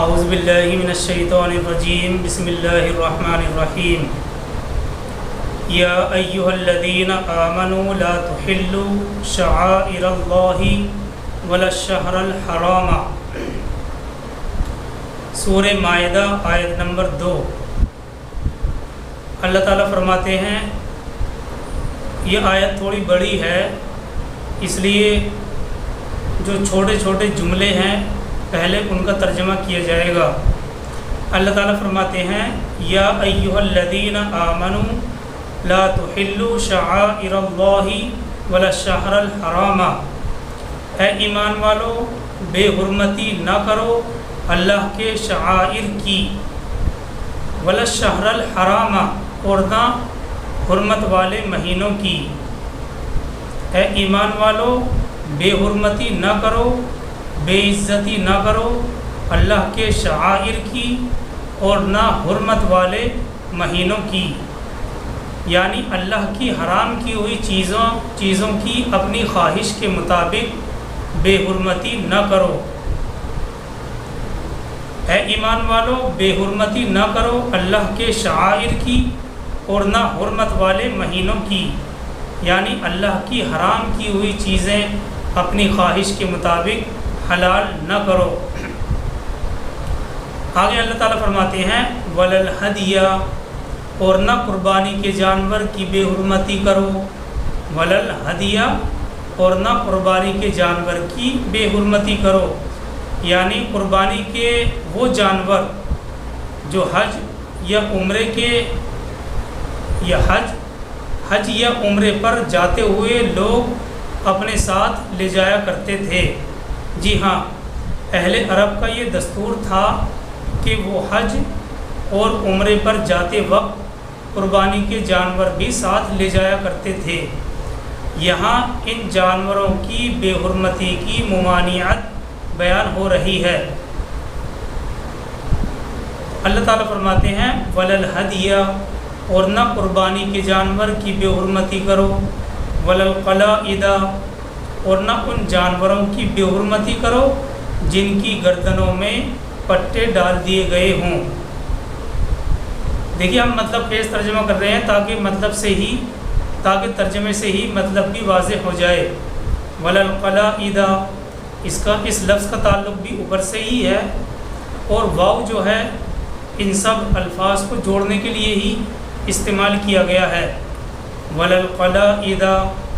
اعوذ باللہ من الشیطان الرجیم بسم اللہ الرحمن الرحیم یا ایہا الذین آمنوا لا تحلوا شعائر اللہ ولا الشہر الحرام۔ سورہ مائدہ آیت نمبر 2۔ اللہ تعالیٰ فرماتے ہیں، یہ آیت تھوڑی بڑی ہے، اس لیے جو چھوٹے چھوٹے جملے ہیں پہلے ان کا ترجمہ کیا جائے گا۔ اللہ تعالیٰ فرماتے ہیں، یا ایہا الذین آمنوا لا تحلوا شعائر اللہ ولا الشہر الحرام۔ اے ایمان والو، بے حرمتی نہ کرو اللہ کے شعائر کی، ولا الشہر الحرام، اور نہ حرمت والے مہینوں کی۔ اے ایمان والو، بے حرمتی نہ کرو، بے عزتی نہ کرو اللہ کے شعائر کی اور نہ حرمت والے مہینوں کی، یعنی اللہ کی حرام کی ہوئی چیزوں کی اپنی خواہش کے مطابق بے حرمتی نہ کرو۔ اے ایمان والو، بے حرمتی نہ کرو اللہ کے شعائر کی اور نہ حرمت والے مہینوں کی، یعنی اللہ کی حرام کی ہوئی چیزیں اپنی خواہش کے مطابق حلال نہ کرو۔ آگے اللہ تعالیٰ فرماتے ہیں، وَلَا الْهَدْيَ، اور نہ قربانی کے جانور کی بے حرمتی کرو۔ وَلَا الْهَدْيَ، اور نہ قربانی کے جانور کی بے حرمتی کرو، یعنی قربانی کے وہ جانور جو حج یا عمرے کے یا حج یا عمرے پر جاتے ہوئے لوگ اپنے ساتھ لے جایا کرتے تھے۔ جی ہاں، اہل عرب کا یہ دستور تھا کہ وہ حج اور عمرے پر جاتے وقت قربانی کے جانور بھی ساتھ لے جایا کرتے تھے۔ یہاں ان جانوروں کی بے حرمتی کی ممانعت بیان ہو رہی ہے۔ اللہ تعالیٰ فرماتے ہیں، وَلَا الْهَدْيَ، اور نہ قربانی کے جانور کی بے حرمتی کرو۔ وَلَا الْقَلَائِدَ، اور نہ ان جانوروں کی بے حرمتی کرو جن کی گردنوں میں پٹے ڈال دیے گئے ہوں۔ دیکھیے، ہم مطلب خیز ترجمہ کر رہے ہیں تاکہ ترجمے سے ہی مطلب بھی واضح ہو جائے۔ وَلَا الْقَلَائِدَ، اس لفظ کا تعلق بھی اوپر سے ہی ہے، اور واو جو ہے ان سب الفاظ کو جوڑنے کے لیے ہی استعمال کیا گیا ہے۔ وَلَا الْقَلَائِدَ،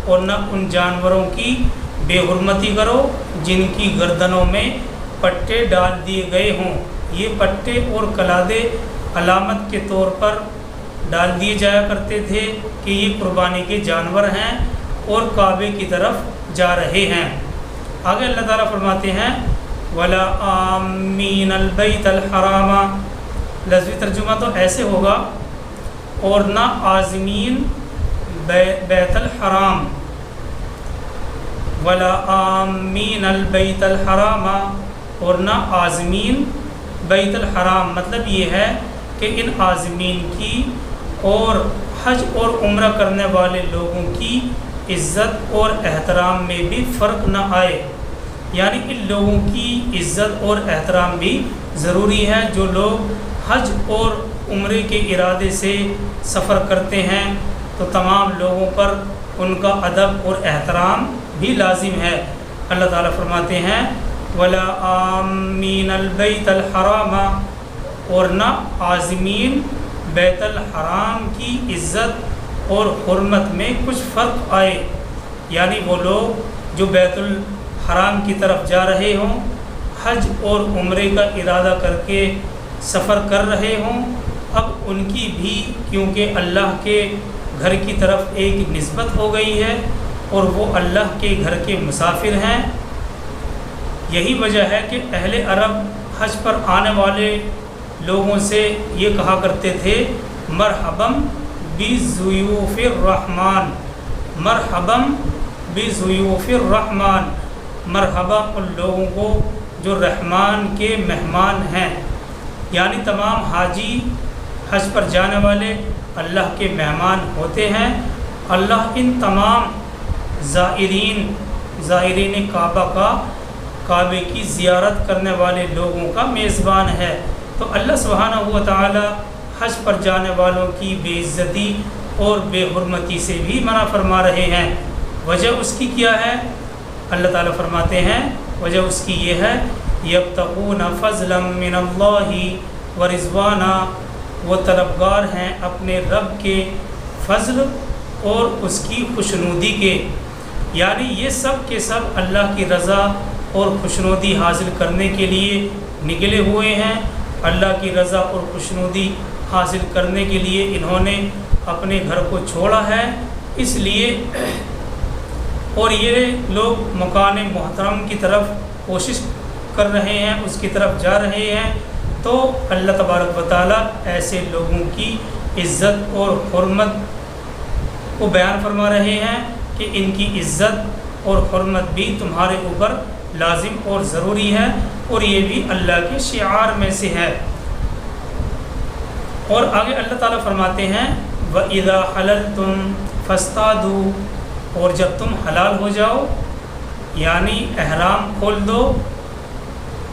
اور نہ ان جانوروں کی بے حرمتی کرو جن کی گردنوں میں پٹے ڈال دیے گئے ہوں۔ یہ پٹے اور کلادے علامت کے طور پر ڈال دیے جایا کرتے تھے کہ یہ قربانی کے جانور ہیں اور کعبے کی طرف جا رہے ہیں۔ آگے اللہ تعالیٰ فرماتے ہیں، وَلَا آمِّينَ الْبَيْتَ الْحَرَامَ۔ لفظی ترجمہ تو ایسے ہوگا، اور نہ عازمین بیت الحرام۔ وَلَا آمِّينَ الْبَيْتَ الْحَرَامَ، اور نہ عازمین بیت الحرام، مطلب یہ ہے کہ ان عازمین کی اور حج اور عمرہ کرنے والے لوگوں کی عزت اور احترام میں بھی فرق نہ آئے، یعنی ان لوگوں کی عزت اور احترام بھی ضروری ہے۔ جو لوگ حج اور عمرے کے ارادے سے سفر کرتے ہیں تو تمام لوگوں پر ان کا ادب اور احترام بھی لازم ہے۔ اللہ تعالیٰ فرماتے ہیں، وَلَا آمِّينَ الْبَيْتَ الْحَرَامَ، اور نہ عازمین بیت الحرام کی عزت اور حرمت میں کچھ فرق آئے، یعنی وہ لوگ جو بیت الحرام کی طرف جا رہے ہوں، حج اور عمرے کا ارادہ کر کے سفر کر رہے ہوں، اب ان کی بھی کیونکہ اللہ کے گھر کی طرف ایک نسبت ہو گئی ہے اور وہ اللہ کے گھر کے مسافر ہیں۔ یہی وجہ ہے کہ اہل عرب حج پر آنے والے لوگوں سے یہ کہا کرتے تھے، مرحباً بضیوف الرحمن، مرحباً بضیوف الرحمن، مرحبا ان لوگوں کو جو رحمان کے مہمان ہیں، یعنی تمام حاجی حج پر جانے والے اللہ کے مہمان ہوتے ہیں۔ اللہ ان تمام زائرین کعبہ کا کعبے کی زیارت کرنے والے لوگوں کا میزبان ہے۔ تو اللہ سبحانہ و تعالی حج پر جانے والوں کی بے عزتی اور بے حرمتی سے بھی منع فرما رہے ہیں۔ وجہ اس کی کیا ہے؟ اللہ تعالیٰ فرماتے ہیں وجہ اس کی یہ ہے یبتغون فضلا من اللہ ورضوانا، وہ طلبگار ہیں اپنے رب کے فضل اور اس کی خوشنودی کے، یعنی یہ سب کے سب اللہ کی رضا اور خوشنودی حاصل کرنے کے لیے نکلے ہوئے ہیں۔ اللہ کی رضا اور خوشنودی حاصل کرنے کے لیے انہوں نے اپنے گھر کو چھوڑا ہے، اس لیے اور یہ لوگ مکان محترم کی طرف کوشش کر رہے ہیں، اس کی طرف جا رہے ہیں۔ تو اللہ تبارک و تعالیٰ ایسے لوگوں کی عزت اور حرمت کو بیان فرما رہے ہیں کہ ان کی عزت اور حرمت بھی تمہارے اوپر لازم اور ضروری ہے، اور یہ بھی اللہ کے شعار میں سے ہے۔ اور آگے اللہ تعالیٰ فرماتے ہیں وَإِذَا حَلَلْتُمْ فَاسْتَادُوا، اور جب تم حلال ہو جاؤ یعنی احرام کھول دو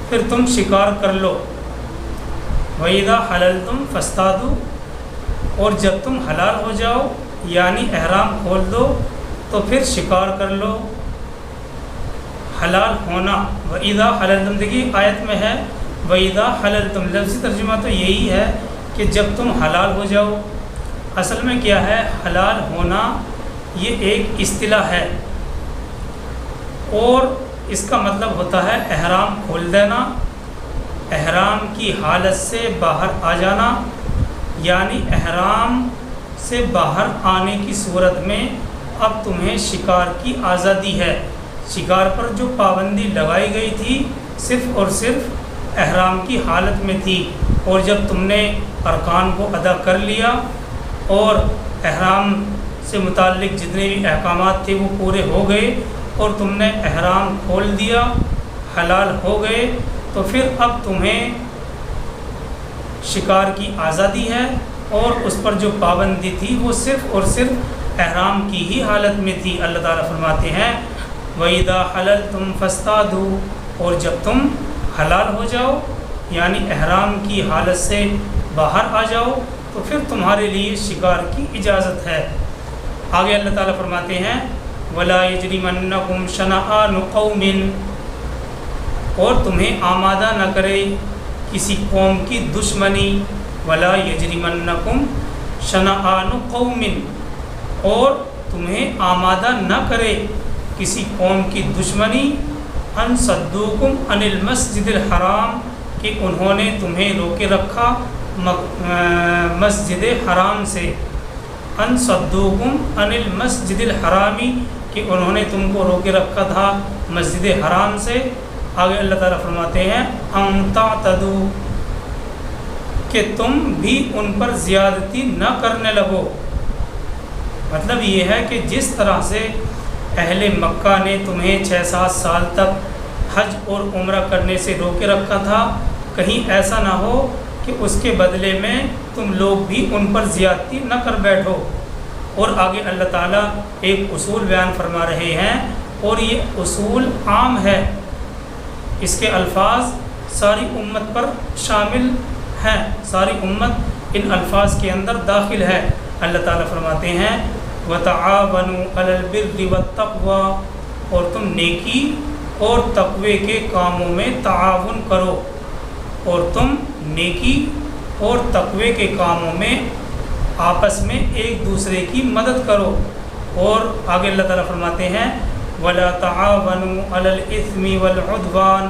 پھر تم شکار کر لو۔ وَإِذَا حَلَلْتُمْ فَاسْتَادُوا، اور جب تم حلال ہو جاؤ یعنی احرام کھول دو تو پھر شکار کر لو۔ حلال ہونا، وَإِذَا حَلَلْتُمْ، دیکھیے آیت میں ہے وَإِذَا حَلَلْتُمْ، لفظی ترجمہ تو یہی ہے کہ جب تم حلال ہو جاؤ۔ اصل میں کیا ہے حلال ہونا؟ یہ ایک اصطلاح ہے، اور اس کا مطلب ہوتا ہے احرام کھول دینا، احرام کی حالت سے باہر آ جانا، یعنی احرام سے باہر آنے کی صورت میں اب تمہیں شکار کی آزادی ہے۔ شکار پر جو پابندی لگائی گئی تھی صرف اور صرف احرام کی حالت میں تھی، اور جب تم نے ارکان کو ادا کر لیا اور احرام سے متعلق جتنے بھی احکامات تھے وہ پورے ہو گئے اور تم نے احرام کھول دیا، حلال ہو گئے، تو پھر اب تمہیں شکار کی آزادی ہے، اور اس پر جو پابندی تھی وہ صرف اور صرف احرام کی ہی حالت میں تھی۔ اللہ تعالیٰ فرماتے ہیں وَإِذَا حَلَلْتُمْ فَاسْتَادُوا، اور جب تم حلال ہو جاؤ یعنی احرام کی حالت سے باہر آ جاؤ تو پھر تمہارے لیے شکار کی اجازت ہے۔ آگے اللہ تعالیٰ فرماتے ہیں وَلَا يَجْرِمَنَّكُمْ شَنَآنُ قَوْمٍ، اور تمہیں آمادہ نہ کرے کسی قوم کی دشمنی، وَلَا يَجْرِمَنَّكُمْ شَنَآنُ قَوْمٍ، اور تمہیں آمادہ نہ کرے کسی قوم کی دشمنی، ان صدوکم عن المسجد الحرام، کہ انہوں نے تمہیں روکے رکھا مسجد حرام سے، ان صدوکم عن المسجد الحرامی، کہ انہوں نے تم کو روکے رکھا تھا مسجد حرام سے۔ آگے اللہ تعالیٰ فرماتے ہیں ان تعتدوا، کہ تم بھی ان پر زیادتی نہ کرنے لگو۔ مطلب یہ ہے کہ جس طرح سے اہل مکہ نے تمہیں 6-7 سال تک حج اور عمرہ کرنے سے روکے رکھا تھا، کہیں ایسا نہ ہو کہ اس کے بدلے میں تم لوگ بھی ان پر زیادتی نہ کر بیٹھو۔ اور آگے اللہ تعالیٰ ایک اصول بیان فرما رہے ہیں، اور یہ اصول عام ہے، اس کے الفاظ ساری امت پر شامل ہیں، ساری امت ان الفاظ کے اندر داخل ہے۔ اللہ تعالیٰ فرماتے ہیں وَتَعَاوَنُوا عَلَى الْبِرِّ وَالتَّقْوَى، اور تم نیکی اور تقوی کے کاموں میں تعاون کرو، اور تم نیکی اور تقوی کے کاموں میں آپس میں ایک دوسرے کی مدد کرو۔ اور آگے اللہ تعالیٰ فرماتے ہیں وَلَا تَعَاوَنُوا عَلَى الْإِثْمِ وَالْعُدْوَانِ،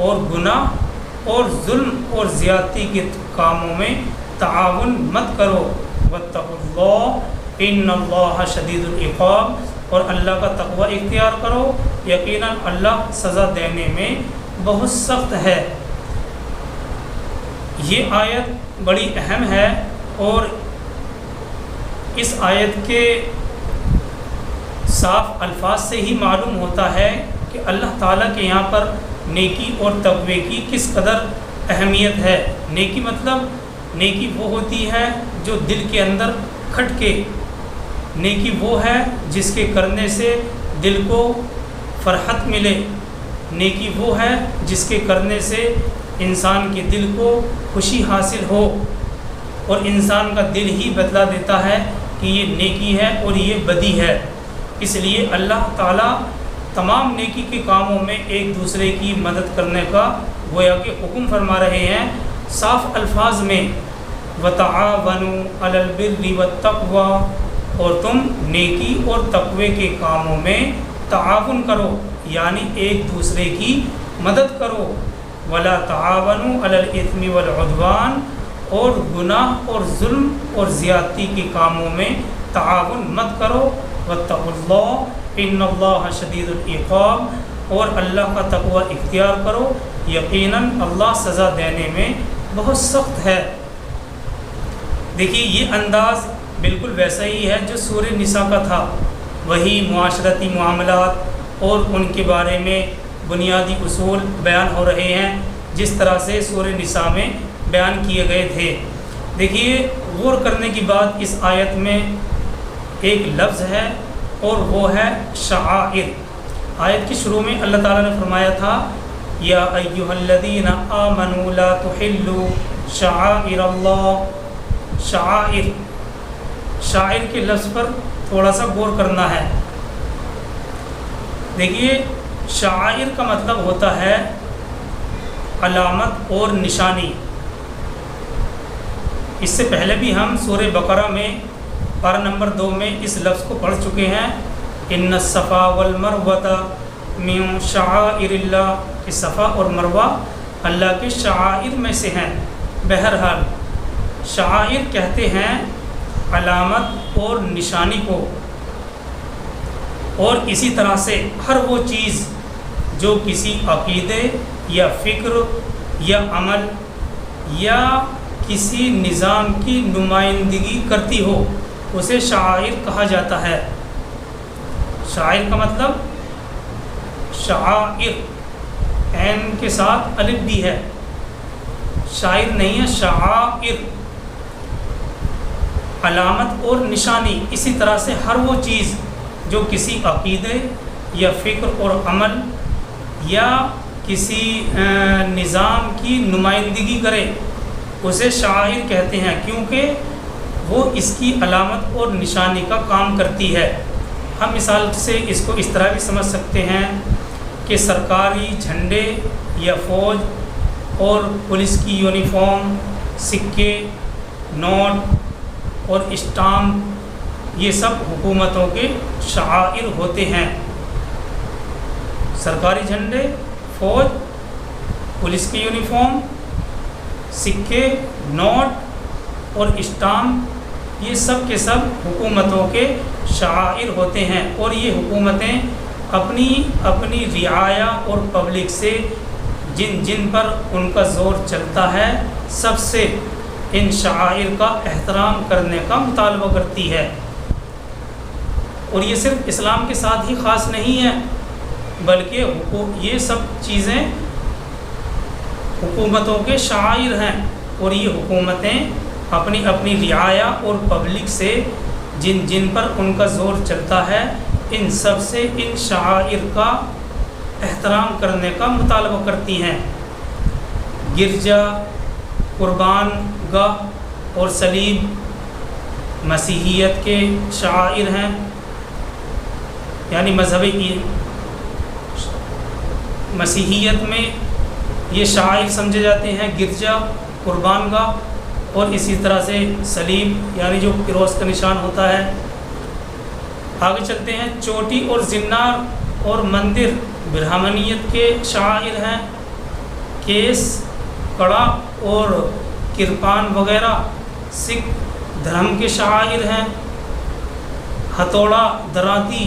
اور گناہ اور ظلم اور زیادتی کے کاموں میں تعاون مت کرو۔ وَاتَّقُوا اللَّهَ إِنَّ اللَّهَ شَدِيدُ الْعِقَابِ، اور اللہ کا تقوی اختیار کرو، یقیناً اللہ سزا دینے میں بہت سخت ہے۔ یہ آیت بڑی اہم ہے، اور اس آیت کے صاف الفاظ سے ہی معلوم ہوتا ہے کہ اللہ تعالیٰ کے یہاں پر نیکی اور تقوی کی کس قدر اہمیت ہے۔ نیکی مطلب نیکی وہ ہوتی ہے جو دل کے اندر کھٹکے، نیکی وہ ہے جس کے کرنے سے دل کو فرحت ملے، نیکی وہ ہے جس کے کرنے سے انسان کے دل کو خوشی حاصل ہو، اور انسان کا دل ہی بتلا دیتا ہے کہ یہ نیکی ہے اور یہ بدی ہے۔ اس لیے اللہ تعالیٰ تمام نیکی کے کاموں میں ایک دوسرے کی مدد کرنے کا گویا کہ حکم فرما رہے ہیں صاف الفاظ میں، وَتَعَاوَنُوا عَلَى الْبِرِّ وَالتَّقْوَى، اور تم نیکی اور تقوی کے کاموں میں تعاون کرو، یعنی ایک دوسرے کی مدد کرو۔ وَلَا تَعَاوَنُوا عَلَى الْإِثْمِ وَالْعُدْوَانِ، اور گناہ اور ظلم اور زیادتی کے کاموں میں تعاون مت کرو۔ وَاتَّقُوا اللَّهَ إِنَّ اللَّهَ شَدِيدُ الْعِقَابِ، اور اللہ کا تقوی اختیار کرو، یقیناً اللہ سزا دینے میں بہت سخت ہے۔ دیکھیے یہ انداز بالکل ویسا ہی ہے جو سورہ نساء کا تھا، وہی معاشرتی معاملات اور ان کے بارے میں بنیادی اصول بیان ہو رہے ہیں جس طرح سے سورہ نساء میں بیان کیے گئے تھے۔ دیکھیے غور کرنے کی بات اس آیت میں ایک لفظ ہے اور وہ ہے شعائر۔ آیت کی شروع میں اللہ تعالیٰ نے فرمایا تھا یا ایھا الذین آمنوا لا تحلوا شعائر اللہ۔ شعائر، شاعر کے لفظ پر تھوڑا سا غور کرنا ہے۔ دیکھیے شعائر کا مطلب ہوتا ہے علامت اور نشانی۔ اس سے پہلے بھی ہم سورہ بقرہ میں پارہ نمبر 2 میں اس لفظ کو پڑھ چکے ہیں، ان الصفا والمروۃ من شعائر اللہ، کہ صفا اور مروہ اللہ کے شعائر میں سے ہیں۔ بہرحال شعائر کہتے ہیں علامت اور نشانی کو، اور اسی طرح سے ہر وہ چیز جو کسی عقیدے یا فکر یا عمل یا کسی نظام کی نمائندگی کرتی ہو اسے شعائر کہا جاتا ہے۔ شاعر کا مطلب شعائر، عین کے ساتھ الف بھی ہے، شاعر نہیں ہے، شعائر، علامت اور نشانی۔ اسی طرح سے ہر وہ چیز جو کسی عقیدے یا فکر اور عمل یا کسی نظام کی نمائندگی کرے اسے شاعر کہتے ہیں، کیونکہ وہ اس کی علامت اور نشانی کا کام کرتی ہے۔ ہم مثال سے اس کو اس طرح بھی سمجھ سکتے ہیں کہ سرکاری جھنڈے یا فوج اور پولیس کی یونیفارم، سکے، نوٹ اور اسٹامپ، یہ سب حکومتوں کے شعائر ہوتے ہیں۔ سرکاری جھنڈے، فوج، پولیس کی یونیفارم، سکے، نوٹ اور اسٹامپ، یہ سب کے سب حکومتوں کے شعائر ہوتے ہیں، اور یہ حکومتیں اپنی رعایا اور پبلک سے جن پر ان کا زور چلتا ہے سب سے ان شعائر کا احترام کرنے کا مطالبہ کرتی ہے۔ اور یہ صرف اسلام کے ساتھ ہی خاص نہیں ہے، بلکہ یہ سب چیزیں حکومتوں کے شعائر ہیں، اور یہ حکومتیں اپنی رعایا اور پبلک سے جن پر ان کا زور چلتا ہے ان سب سے ان شعائر کا احترام کرنے کا مطالبہ کرتی ہیں۔ گرجا، قربان گاہ اور صلیب مسیحیت کے شعائر ہیں، یعنی مذہبی مسیحیت میں یہ شعائر سمجھے جاتے ہیں، گرجا، قربان گاہ اور اسی طرح سے صلیب یعنی جو کروس کا نشان ہوتا ہے۔ آگے چلتے ہیں، چوٹی اور زنار اور مندر برہمنیت کے شعائر ہیں، کیس، کڑا اور کرپان وغیرہ سکھ دھرم کے شعائر ہیں، ہتھوڑا، دراتی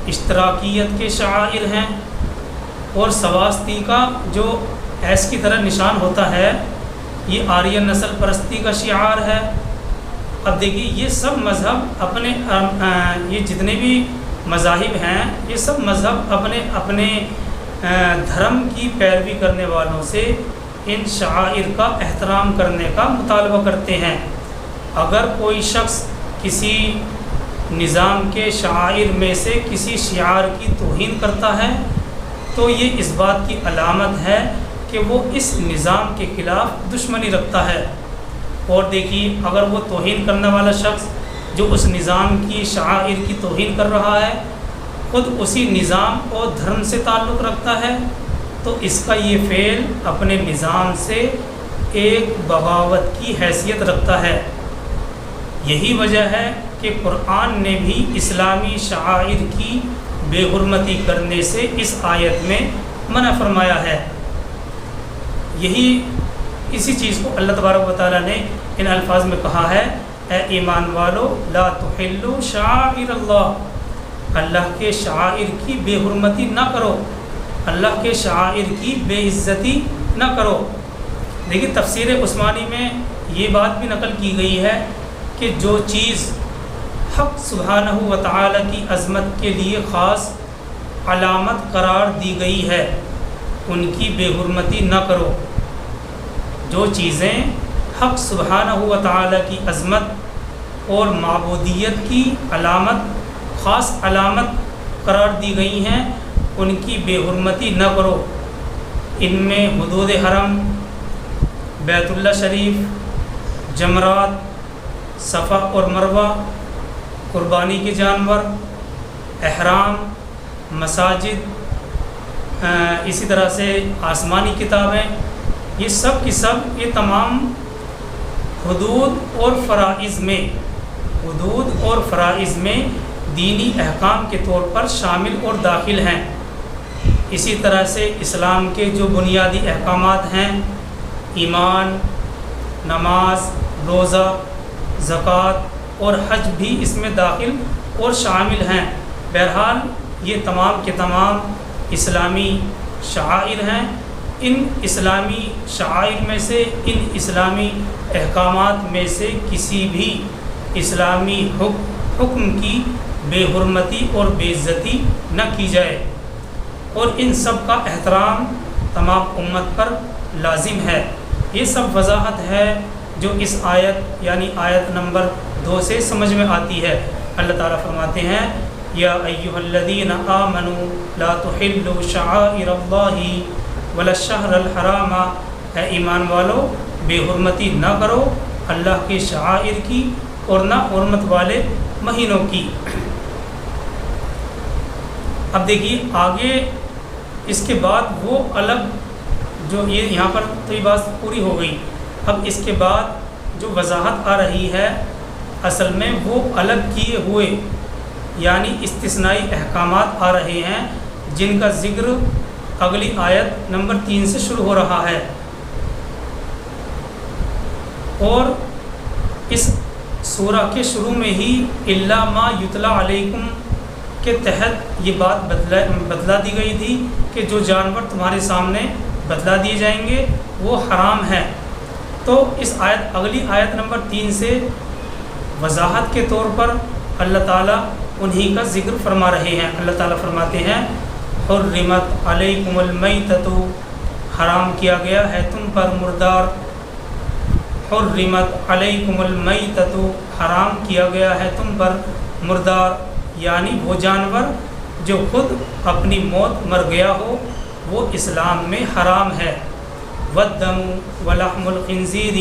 اشتراکیت کے شعائر ہیں، اور سواستیکا جو ایس کی طرح نشان ہوتا ہے یہ آرین نسل پرستی کا شعار ہے۔ اب دیکھیے یہ سب مذہب یہ جتنے بھی مذاہب ہیں یہ سب مذہب اپنے دھرم کی پیروی کرنے والوں سے ان شعائر کا احترام کرنے کا مطالبہ کرتے ہیں۔ اگر کوئی شخص کسی نظام کے شعائر میں سے کسی شعار کی توہین کرتا ہے تو یہ اس بات کی علامت ہے کہ وہ اس نظام کے خلاف دشمنی رکھتا ہے۔ اور دیکھیے اگر وہ توہین کرنے والا شخص جو اس نظام کی شعائر کی توہین کر رہا ہے خود اسی نظام اور دھرم سے تعلق رکھتا ہے تو اس کا یہ فعل اپنے نظام سے ایک بغاوت کی حیثیت رکھتا ہے۔ یہی وجہ ہے کہ قرآن نے بھی اسلامی شعائر کی بے حرمتی کرنے سے اس آیت میں منع فرمایا ہے۔ اسی چیز کو اللہ تبارک و تعالیٰ نے ان الفاظ میں کہا ہے، اے ایمان والو لا تحلوا شعائر اللہ، اللہ کے شعائر کی بے حرمتی نہ کرو، اللہ کے شعائر کی بے عزتی نہ کرو۔ دیکھیے تفسیر عثمانی میں یہ بات بھی نقل کی گئی ہے کہ جو چیز حق سبحانہ و تعالی کی عظمت کے لیے خاص علامت قرار دی گئی ہے ان کی بے حرمتی نہ کرو۔ جو چیزیں حق سبحانہ و تعالی کی عظمت اور معبودیت کی علامت خاص علامت قرار دی گئی ہیں ان کی بے حرمتی نہ کرو۔ ان میں حدود حرم، بیت اللہ شریف، جمرات، صفا اور مروہ، قربانی کے جانور، احرام، مساجد، اسی طرح سے آسمانی کتابیں، یہ سب کی سب یہ تمام حدود اور فرائض میں دینی احکام کے طور پر شامل اور داخل ہیں۔ اسی طرح سے اسلام کے جو بنیادی احکامات ہیں، ایمان، نماز، روزہ، زکوٰۃ اور حج بھی اس میں داخل اور شامل ہیں۔ بہرحال یہ تمام کے تمام اسلامی شعائر ہیں۔ ان اسلامی شعائر میں سے، ان اسلامی احکامات میں سے کسی بھی اسلامی حکم کی بے حرمتی اور بے عزتی نہ کی جائے، اور ان سب کا احترام تمام امت پر لازم ہے۔ یہ سب وضاحت ہے جو اس آیت یعنی آیت نمبر 2 سے سمجھ میں آتی ہے۔ اللہ تعالیٰ فرماتے ہیں، یا ایھا الذین آمنوا لا تحلوا شعائر اللہ ولا الشہر الحرام، اے ایمان والو بے حرمتی نہ کرو اللہ کے شعائر کی اور نہ حرمت والے مہینوں کی۔ اب دیکھیے آگے اس کے بعد وہ الگ جو یہ یہاں پر تو یہ بات پوری ہو گئی، اب اس کے بعد جو وضاحت آ رہی ہے اصل میں وہ الگ کیے ہوئے یعنی استثنائی احکامات آ رہے ہیں جن کا ذکر اگلی آیت نمبر 3 سے شروع ہو رہا ہے۔ اور اس سورہ کے شروع میں ہی الا ما یتلی علیکم کے تحت یہ بات بتلا دی گئی تھی کہ جو جانور تمہارے سامنے بتلا دیے جائیں گے وہ حرام ہیں۔ تو اس آیت اگلی آیت نمبر 3 سے وضاحت کے طور پر اللہ تعالیٰ انہی کا ذکر فرما رہے ہیں۔ اللہ تعالیٰ فرماتے ہیں، حرمت علیکم المیتۃ، حرام کیا گیا ہے تم پر مردار، حرمت علیکم المیتۃ، حرام کیا گیا ہے تم پر مردار، یعنی وہ جانور جو خود اپنی موت مر گیا ہو وہ اسلام میں حرام ہے۔ والدم ولحم الخنزیر،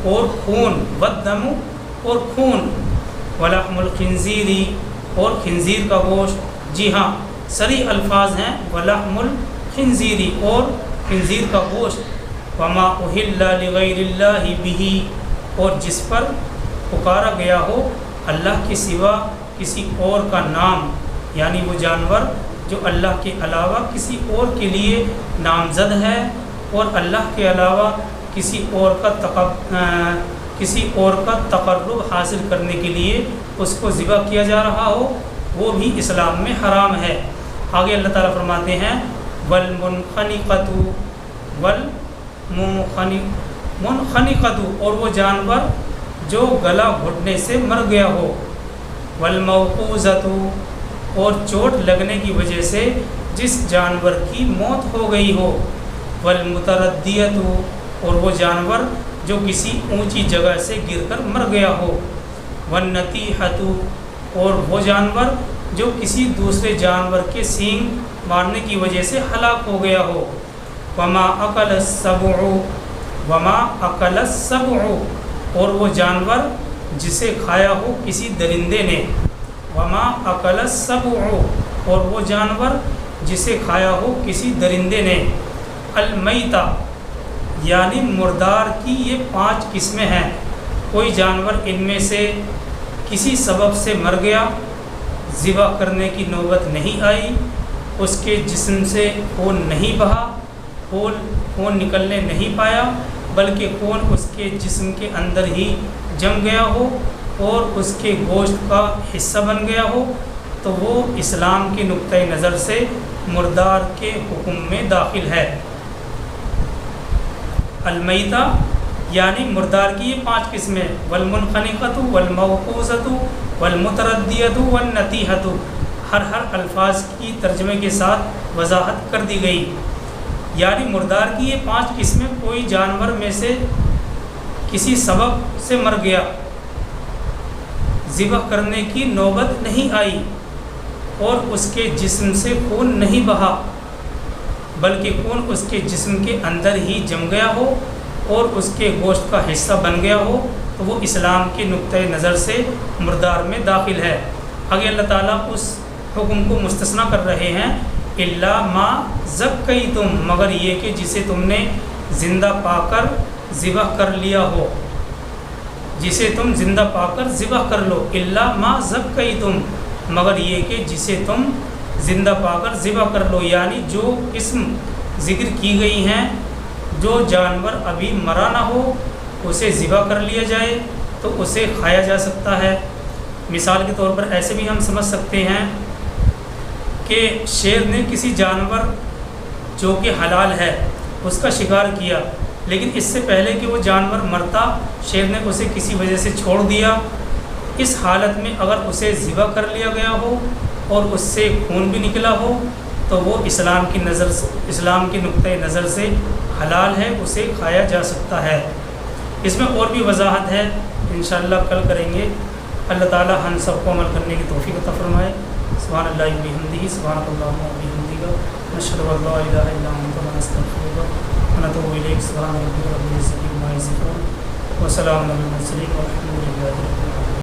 اور خون، والدم اور خون، ولحم الخنزیر اور خنزیر کا گوشت، جی ہاں صریح الفاظ ہیں، ولحم الخنزیر اور خنزیر کا گوشت، وما اہل لغیر اللہ بہ، اور جس پر پکارا گیا ہو اللہ کے سوا کسی اور کا نام، یعنی وہ جانور جو اللہ کے علاوہ کسی اور کے لیے نامزد ہے اور اللہ کے علاوہ کسی اور کا تقرب حاصل کرنے کے لیے اس کو ذبح کیا جا رہا ہو، وہ بھی اسلام میں حرام ہے۔ آگے اللہ تعالیٰ فرماتے ہیں، والمنخنقۃ والمنخنقۃ، اور وہ جانور جو گلا گھٹنے سے مر گیا ہو، والموقوذۃ، اور چوٹ لگنے کی وجہ سے جس جانور کی موت ہو گئی ہو، والمتردیۃ، اور وہ جانور جو کسی اونچی جگہ سے گر کر مر گیا ہو، والنطیحۃ، اور وہ جانور جو کسی دوسرے جانور کے سینگ مارنے کی وجہ سے ہلاک ہو گیا ہو۔ وما اکل السبع، وما اکل السبع، اور وہ جانور جسے کھایا ہو کسی درندے نے۔ وما اکل السبع، اور وہ جانور جسے کھایا ہو کسی درندے نے۔ المیتہ، یعنی مردار کی یہ 5 قسمیں ہیں۔ کوئی جانور ان میں سے کسی سبب سے مر گیا، ذبح کرنے کی نوبت نہیں آئی، اس کے جسم سے خون نہیں بہا، خون نکلنے نہیں پایا، بلکہ خون اس کے جسم کے اندر ہی جم گیا ہو اور اس کے گوشت کا حصہ بن گیا ہو، تو وہ اسلام کے نقطۂ نظر سے مردار کے حکم میں داخل ہے۔ المیتہ یعنی مردار کی یہ 5 قسمیں، والمنخنقۃ والموقوذۃ والمتردیۃ والنطیحۃ، ہر الفاظ کی ترجمے کے ساتھ وضاحت کر دی گئی۔ یعنی مردار کی یہ 5 قسمیں، کوئی جانور میں سے کسی سبب سے مر گیا، ذبح کرنے کی نوبت نہیں آئی اور اس کے جسم سے خون نہیں بہا، بلکہ خون اس کے جسم کے اندر ہی جم گیا ہو اور اس کے گوشت کا حصہ بن گیا ہو، تو وہ اسلام کے نقطۂ نظر سے مردار میں داخل ہے۔ آگے اللہ تعالیٰ اس حکم کو مستثنیٰ کر رہے ہیں، الا ما ذکیتم، مگر یہ کہ جسے تم نے زندہ پا کر ذبح کر لیا ہو، جسے تم زندہ پا کر ذبح کر لو۔ الا ما ذکیتم، مگر یہ کہ جسے تم زندہ پا کر ذبح کر لو، یعنی جو قسم ذکر کی گئی ہیں، جو جانور ابھی مرا نہ ہو اسے ذبح کر لیا جائے تو اسے کھایا جا سکتا ہے۔ مثال کے طور پر ایسے بھی ہم سمجھ سکتے ہیں کہ شیر نے کسی جانور جو کہ حلال ہے اس کا شکار کیا، لیکن اس سے پہلے کہ وہ جانور مرتا شیر نے اسے کسی وجہ سے چھوڑ دیا۔ اس حالت میں اگر اسے ذبح کر لیا گیا ہو اور اس سے خون بھی نکلا ہو تو وہ اسلام کی نقطۂ نظر سے حلال ہے، اسے کھایا جا سکتا ہے۔ اس میں اور بھی وضاحت ہے، انشاءاللہ کل کریں گے۔ اللہ تعالی ہم سب کو عمل کرنے کی توفیق عطا فرمائے۔ سبحان اللہ وبحمدہ، سبحانک اللہم وبحمدک، نشہد ان لا الہ الا انت، نستغفرک ونتوب الیک۔ سبحان ربک رب العزۃ عما یصفون، وسلام علی المرسلین، والحمد للہ رب العالمین۔